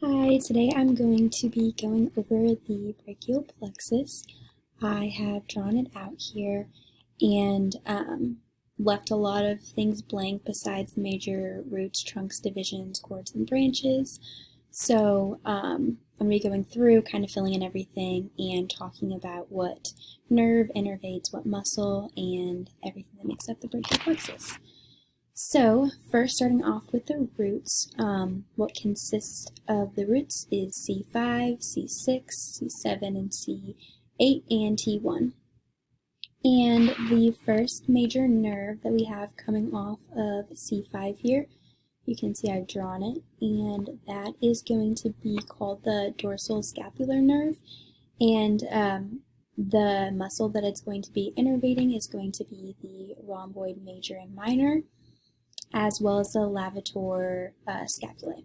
Hi, today I'm going to be going over the brachial plexus. I have drawn it out here and left a lot of things blank besides the major roots, trunks, divisions, cords, and branches. So I'm going to be going through, kind of filling in everything and talking about what nerve innervates what muscle and everything that makes up the brachial plexus. So, first starting off with the roots, what consists of the roots is C5, C6, C7, and C8, and T1. And the first major nerve that we have coming off of C5 here, you can see I've drawn it, and that is going to be called the dorsal scapular nerve, and the muscle that it's going to be innervating is going to be the rhomboid major and minor, as well as the levator scapulae.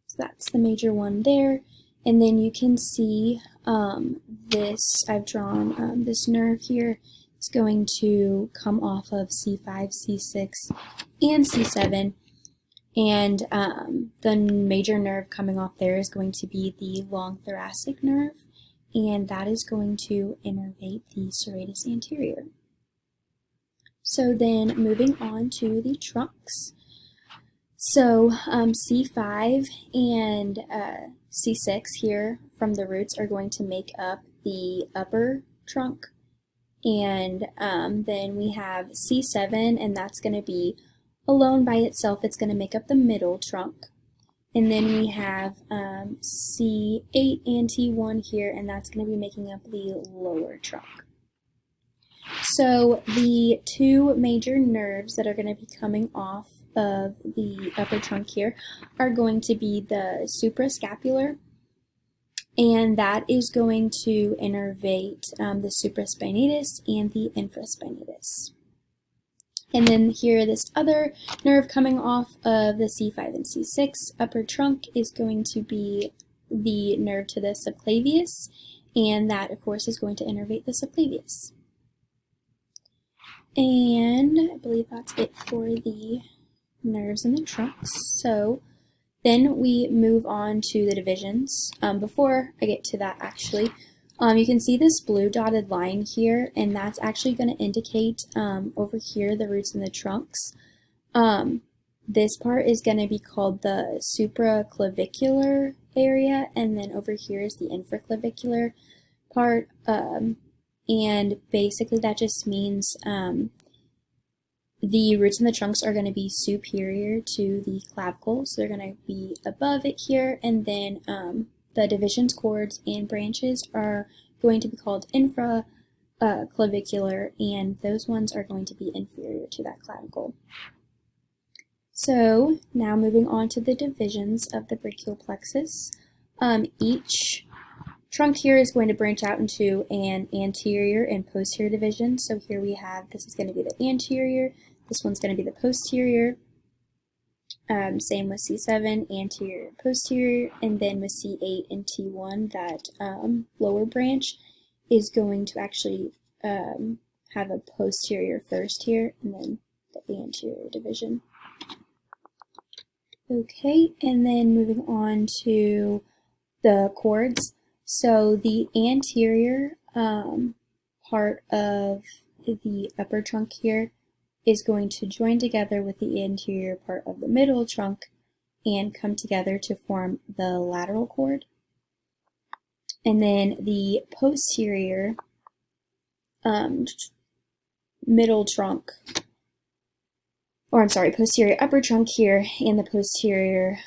So that's the major one there. And then you can see this, I've drawn this nerve here. It's going to come off of C5, C6, and C7. And the major nerve coming off there is going to be the long thoracic nerve, and that is going to innervate the serratus anterior. So then moving on to the trunks. So C5 and C6 here from the roots are going to make up the upper trunk. And then we have C7, and that's going to be alone by itself. It's going to make up the middle trunk. And then we have C8 and T1 here, and that's going to be making up the lower trunk. So the two major nerves that are going to be coming off of the upper trunk here are going to be the suprascapular, and that is going to innervate the supraspinatus and the infraspinatus. And then here, this other nerve coming off of the C5 and C6 upper trunk is going to be the nerve to the subclavius, and that, of course, is going to innervate the subclavius. And I believe that's it for the nerves in the trunks. So then we move on to the divisions. Before I get to that, actually, you can see this blue dotted line here, and that's actually going to indicate over here the roots in the trunks. This part is going to be called the supraclavicular area, and then over here is the infraclavicular part. And basically that just means the roots in the trunks are going to be superior to the clavicle, so they're going to be above it here, and then the divisions, cords, and branches are going to be called infraclavicular, and those ones are going to be inferior to that clavicle. So now moving on to the divisions of the brachial plexus. Each trunk here is going to branch out into an anterior and posterior division. So here we have, this is going to be the anterior, this one's going to be the posterior. Same with C7, anterior, posterior, and then with C8 and T1, that lower branch is going to actually have a posterior first here, and then the anterior division. Okay, and then moving on to the cords. So the anterior part of the upper trunk here is going to join together with the anterior part of the middle trunk and come together to form the lateral cord. And then the posterior middle trunk, or I'm sorry, posterior upper trunk here and the posterior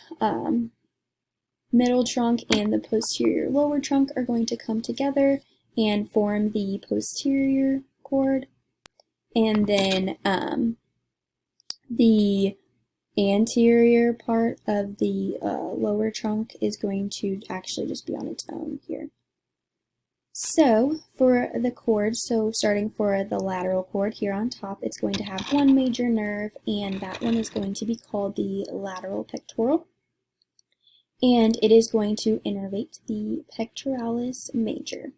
middle trunk and the posterior lower trunk are going to come together and form the posterior cord. And then the anterior part of the lower trunk is going to actually just be on its own here. So for the cord, so starting for the lateral cord here on top, it's going to have one major nerve, and that one is going to be called the lateral pectoral. And it is going to innervate the pectoralis major.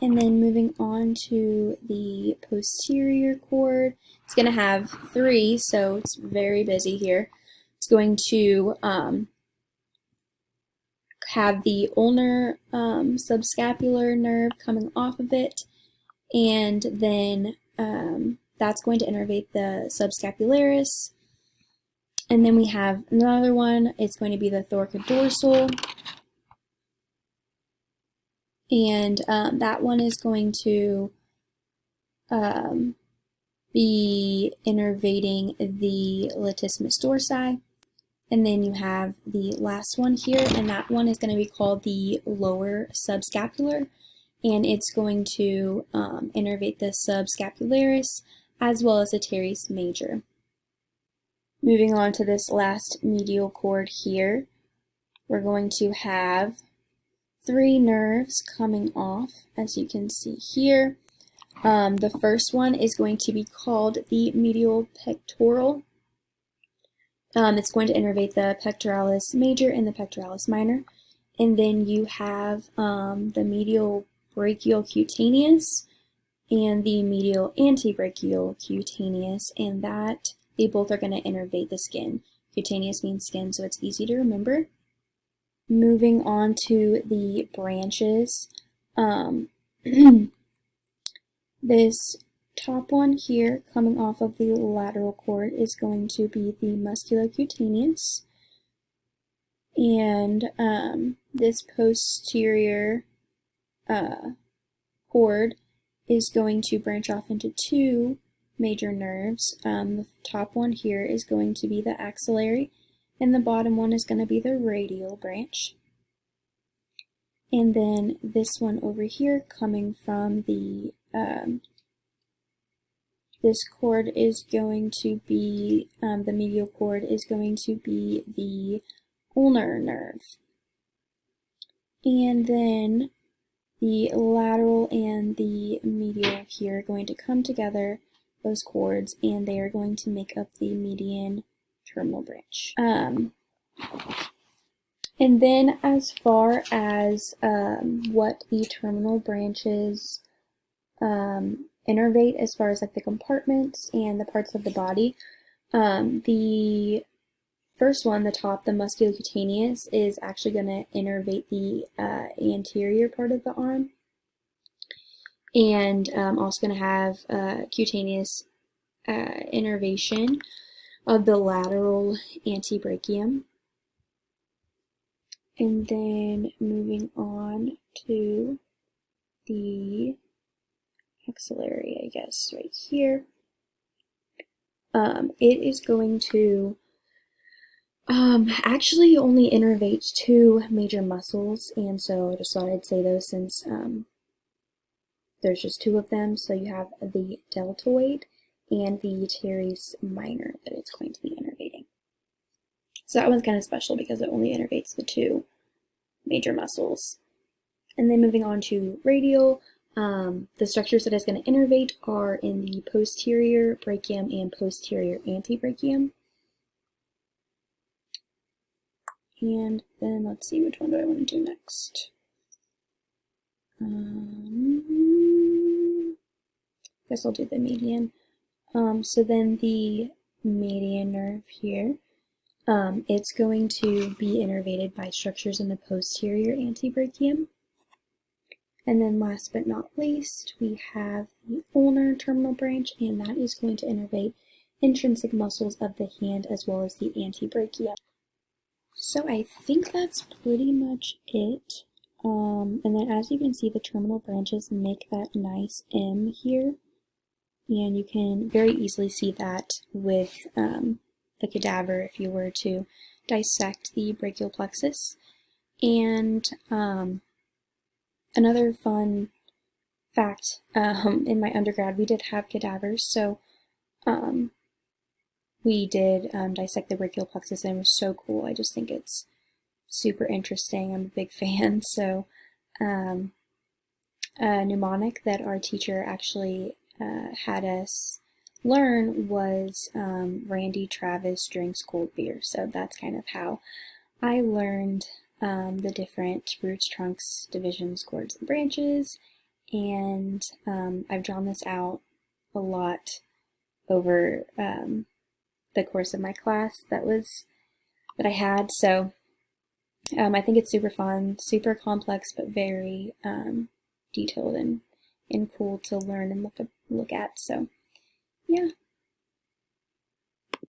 And then moving on to the posterior cord, it's going to have three, so it's very busy here. It's going to have the ulnar subscapular nerve coming off of it, and then that's going to innervate the subscapularis. And then we have another one, it's going to be the thoracodorsal, and that one is going to be innervating the latissimus dorsi. And then you have the last one here, and that one is going to be called the lower subscapular, and it's going to innervate the subscapularis as well as the teres major. Moving on to this last medial cord here, we're going to have 3 nerves coming off, as you can see here. The first one is going to be called the medial pectoral. It's going to innervate the pectoralis major and the pectoralis minor. And then you have the medial brachial cutaneous and the medial antebrachial cutaneous, and that they both are going to innervate the skin. Cutaneous means skin, so it's easy to remember. Moving on to the branches. This top one here coming off of the lateral cord is going to be the musculocutaneous, and this posterior cord is going to branch off into 2 major nerves. The top one here is going to be the axillary, and the bottom one is going to be the radial branch. And then this one over here coming from the this cord is going to be, the medial cord is going to be the ulnar nerve. And then the lateral and the medial here are going to come together, those cords, and they are going to make up the median terminal branch. And then as far as what the terminal branches innervate, as far as like the compartments and the parts of the body, the first one, the top, the musculocutaneous, is actually going to innervate the anterior part of the arm, and also going to have cutaneous innervation of the lateral antebrachium. And then moving on to the axillary, I guess, right here. It is going to actually only innervate 2 major muscles, and so I just thought I'd say those since there's just 2 of them. So you have the deltoid and the teres minor that it's going to be innervating. So that one's kind of special because it only innervates the 2 major muscles. And then moving on to radial, the structures that it's going to innervate are in the posterior brachium and posterior antebrachium. And then let's see, which one do I want to do next? Guess I'll do the median. So then the median nerve here, it's going to be innervated by structures in the posterior antebrachium. And then last but not least, we have the ulnar terminal branch, and that is going to innervate intrinsic muscles of the hand as well as the antebrachium. So I think that's pretty much it. And then as you can see, the terminal branches make that nice M here. And you can very easily see that with the cadaver if you were to dissect the brachial plexus. And another fun fact, in my undergrad we did have cadavers, so we did dissect the brachial plexus, and it was so cool. I just think it's super interesting. I'm a big fan. So a mnemonic that our teacher actually had us learn was Randy Travis drinks cold beer. So that's kind of how I learned the different roots, trunks, divisions, cords, and branches. And I've drawn this out a lot over the course of my class that I had. So I think it's super fun, super complex, but very detailed and cool to learn and look at. So yeah.